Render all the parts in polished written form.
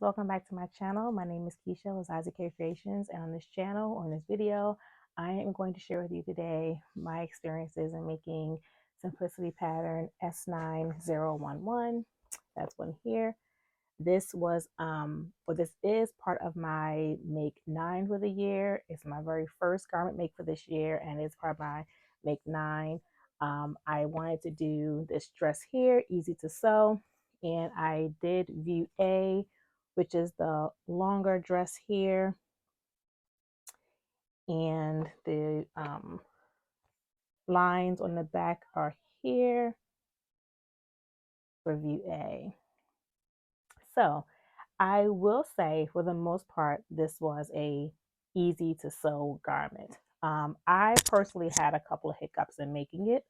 welcome back to my channel. My name is Keisha with Isaac K Creations, and on this channel or in this video, I am going to share with you today my experiences in making simplicity pattern S9011. That's one here. This was this is part of my make 9 for the year. It's my very first garment make for this year, and it's part of my make 9. I wanted to do this dress here, easy to sew, and I did view A, which is the longer dress here, and the lines on the back are here for view A. So I will say, for the most part, this was a easy to sew garment. I personally had a couple of hiccups in making it.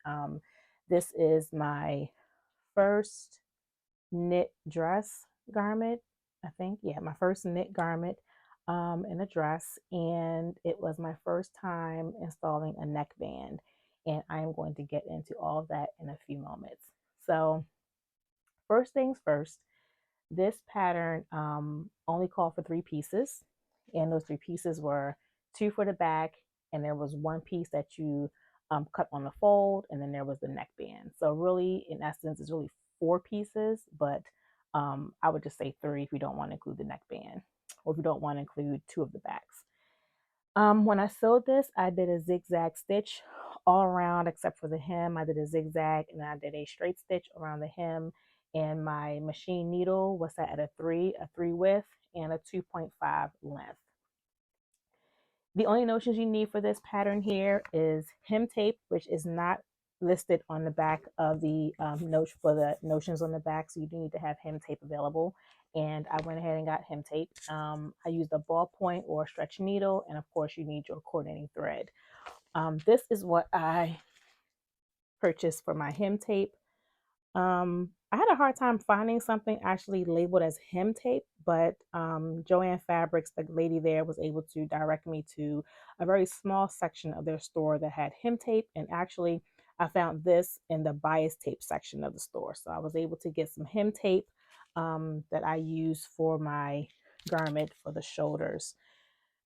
This is my first knit dress garment, I think. Yeah, my first knit garment in a dress, and it was my first time installing a neckband. And I am going to get into all of that in a few moments. So, first things first, this pattern only called for 3 pieces, and those 3 pieces were 2 for the back, and there was 1 piece that you cut on the fold, and then there was the neckband. So really, in essence, it's really 4 pieces, but I would just say 3 if you don't want to include the neckband, or if you don't want to include 2 of the backs. When I sewed this, I did a zigzag stitch all around except for the hem. I did a zigzag and I did a straight stitch around the hem. And my machine needle was set at a 3 width, and a 2.5 length. The only notions you need for this pattern here is hem tape, which is not listed on the back of the note for the notions on the back, so you do need to have hem tape available. And I went ahead and got hem tape. I used a ballpoint or a stretch needle, and of course you need your coordinating thread. This is what I purchased for my hem tape. I had a hard time finding something actually labeled as hem tape, but Joann Fabrics, the lady there, was able to direct me to a very small section of their store that had hem tape, and actually I found this in the bias tape section of the store. So I was able to get some hem tape that I use for my garment for the shoulders.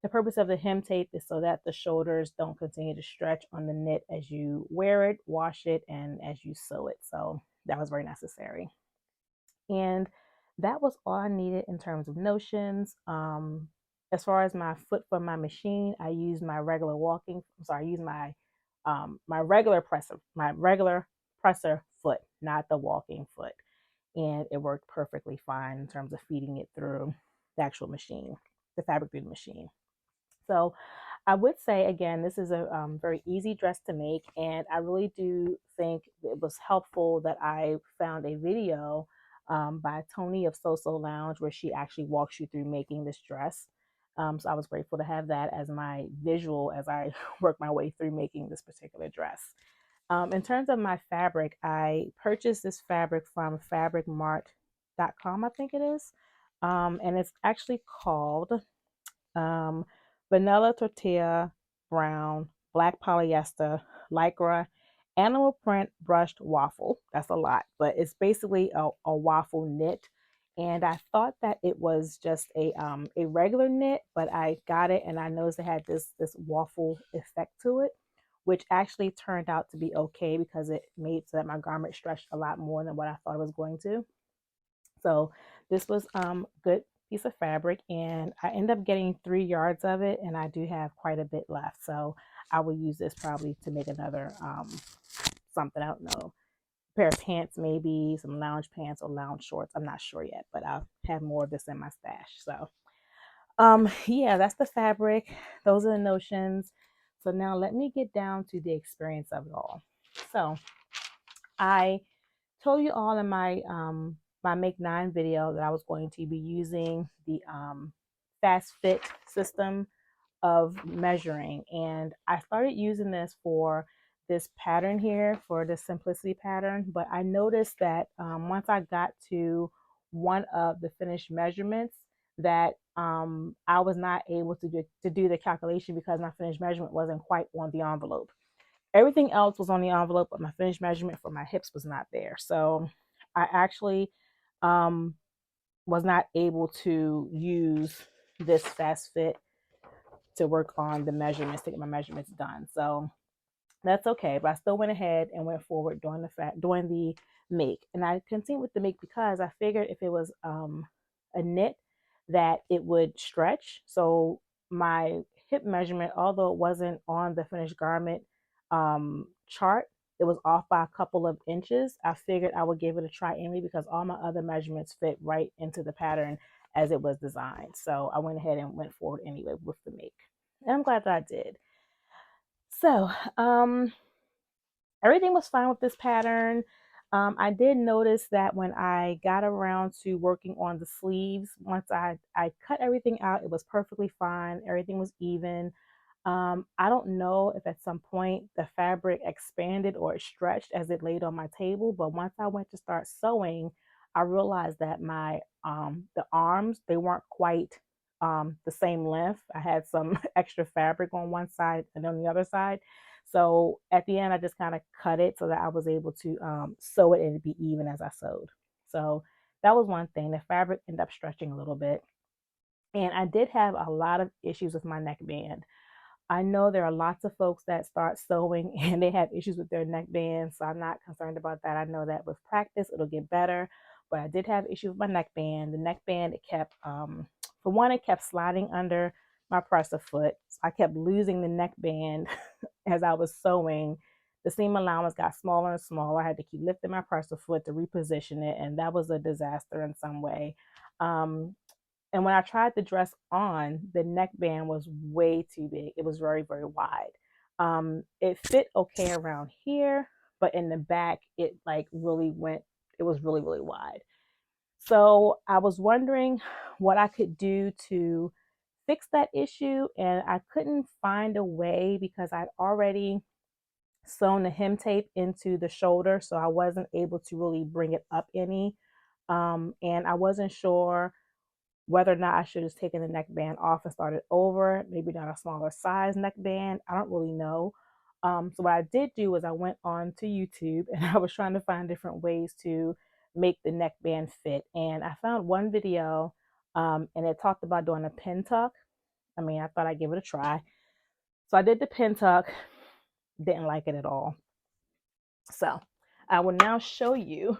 The purpose of the hem tape is so that the shoulders don't continue to stretch on the knit as you wear it, wash it, and as you sew it. So that was very necessary. And that was all I needed in terms of notions. As far as my foot for my machine, I used my regular I used my regular presser foot, not the walking foot. And it worked perfectly fine in terms of feeding it through the actual machine, the fabric through the machine. So I would say, again, this is a very easy dress to make, and I really do think it was helpful that I found a video by Tony of So Lounge where she actually walks you through making this dress. So I was grateful to have that as my visual as I work my way through making this particular dress. In terms of my fabric, I purchased this fabric from fabricmart.com, I think it is, and it's actually called vanilla tortilla brown, black polyester, lycra, animal print brushed waffle. That's a lot, but it's basically a waffle knit. And I thought that it was just a regular knit, but I got it and I noticed it had this waffle effect to it, which actually turned out to be okay because it made so that my garment stretched a lot more than what I thought it was going to. So this was good piece of fabric, and I end up getting 3 yards of it, and I do have quite a bit left. So I will use this probably to make another something, I don't know, pair of pants, maybe some lounge pants or lounge shorts. I'm not sure yet, but I'll have more of this in my stash. So yeah, that's the fabric. Those are the notions. So now let me get down to the experience of it all. So I told you all in my Make 9 video that I was going to be using the fast fit system of measuring, and I started using this for this pattern here, for the simplicity pattern, but I noticed that once I got to one of the finished measurements that I was not able to do the calculation because my finished measurement wasn't quite on the envelope. Everything else was on the envelope, but my finished measurement for my hips was not there. So I actually was not able to use this fast fit to work on the measurements, to get my measurements done. So that's okay. But I still went ahead and went forward doing the make. And I continued with the make because I figured if it was a knit that it would stretch. So my hip measurement, although it wasn't on the finished garment chart, it was off by a couple of inches. I figured I would give it a try anyway because all my other measurements fit right into the pattern as it was designed. So I went ahead and went forward anyway with the make. And I'm glad that I did. So, everything was fine with this pattern. I did notice that when I got around to working on the sleeves, once I cut everything out, it was perfectly fine. Everything was even. I don't know if at some point the fabric expanded or it stretched as it laid on my table, but once I went to start sewing, I realized that my the arms, they weren't quite the same length. I had some extra fabric on one side and on the other side. So at the end, I just kind of cut it so that I was able to sew it and it'd be even as I sewed. So that was one thing. The fabric ended up stretching a little bit. And I did have a lot of issues with my neckband. I know there are lots of folks that start sewing and they have issues with their neckband, so I'm not concerned about that. I know that with practice it'll get better, but I did have issues with my neckband. The neckband, it kept, for one, it kept sliding under my presser foot. So I kept losing the neckband as I was sewing. The seam allowance got smaller and smaller. I had to keep lifting my presser foot to reposition it, and that was a disaster in some way. Um, and when I tried the dress on, the neckband was way too big. It was very, very wide. It fit okay around here, but in the back, it like really went, it was really, really wide. So I was wondering what I could do to fix that issue. And I couldn't find a way because I'd already sewn the hem tape into the shoulder. So I wasn't able to really bring it up any. And I wasn't sure whether or not I should have taken the neckband off and started over, maybe done a smaller size neckband. I don't really know. So what I did do was I went on to YouTube and I was trying to find different ways to make the neckband fit. And I found one video and it talked about doing a pin tuck. I mean, I thought I'd give it a try. So I did the pin tuck, didn't like it at all. So I will now show you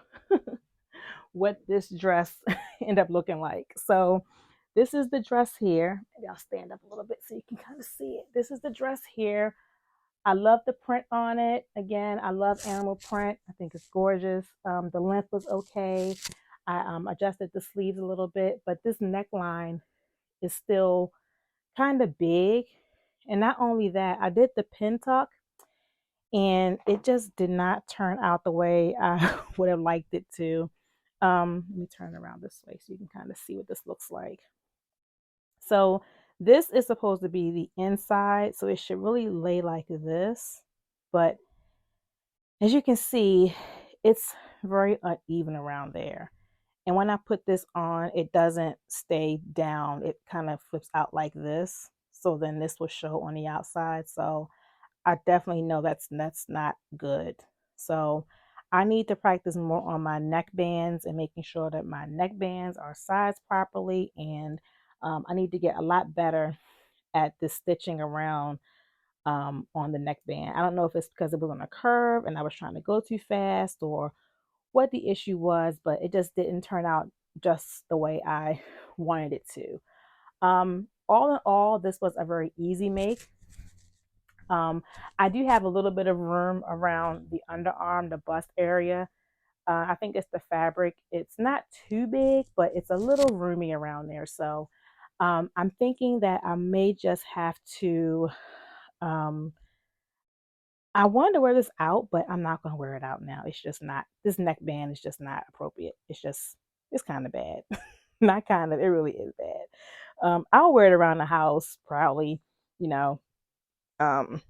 what this dress ended up looking like. So this is the dress here. Maybe I'll stand up a little bit so you can kind of see it. This is the dress here. I love the print on it. Again, I love animal print. I think it's gorgeous. The length was okay. I adjusted the sleeves a little bit, but this neckline is still kind of big. And not only that, I did the pin tuck and it just did not turn out the way I would have liked it to. Let me turn around this way so you can kind of see what this looks like. So this is supposed to be the inside, so it should really lay like this. But as you can see, it's very uneven around there. And when I put this on, it doesn't stay down. It kind of flips out like this. So then this will show on the outside. So I definitely know that's not good. So I need to practice more on my neck bands and making sure that my neck bands are sized properly. And I need to get a lot better at the stitching around on the neckband. I don't know if it's because it was on a curve and I was trying to go too fast or what the issue was, but it just didn't turn out just the way I wanted it to. All in all, this was a very easy make. I do have a little bit of room around the underarm, the bust area. I think it's the fabric. It's not too big, but it's a little roomy around there. So I'm thinking that I may just have to. I wanted to wear this out, but I'm not going to wear it out now. It's just not. This neckband is just not appropriate. It's kind of bad. Not kind of. It really is bad. I'll wear it around the house, probably. You know. Um,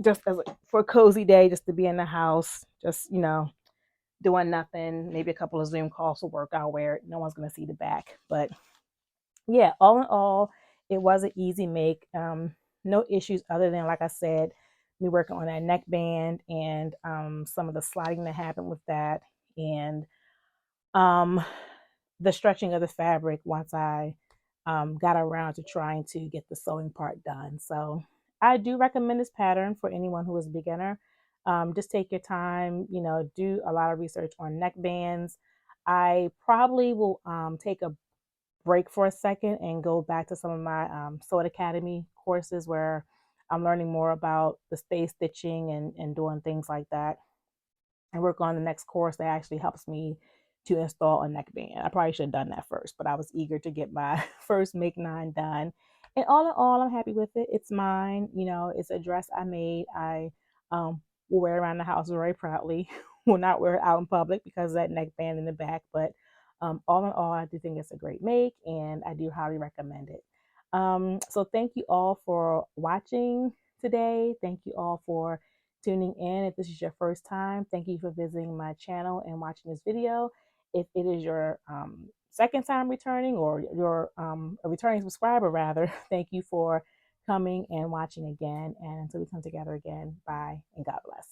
just as for a cozy day, just to be in the house, just doing nothing. Maybe a couple of Zoom calls will work. I'll wear it. No one's gonna see the back. But yeah, all in all, it was an easy make. No issues other than, like I said, me working on that neckband and some of the sliding that happened with that, and um, the stretching of the fabric once I got around to trying to get the sewing part done. So I do recommend this pattern for anyone who is a beginner. Just take your time, do a lot of research on neckbands. I probably will take a break for a second and go back to some of my Sewing Academy courses where I'm learning more about the space stitching and doing things like that, and work on the next course that actually helps me to install a neckband. I probably should have done that first, but I was eager to get my first Make 9 done. And all in all, I'm happy with it. It's mine. It's a dress I made. I will wear it around the house very proudly. Will not wear it out in public because of that neckband in the back. But all in all, I do think it's a great make, and I do highly recommend it. So thank you all for watching today. Thank you all for tuning in. If this is your first time, thank you for visiting my channel and watching this video. If it is your second time returning, or you're a returning subscriber rather, thank you for coming and watching again. And until we come together again, bye and God bless.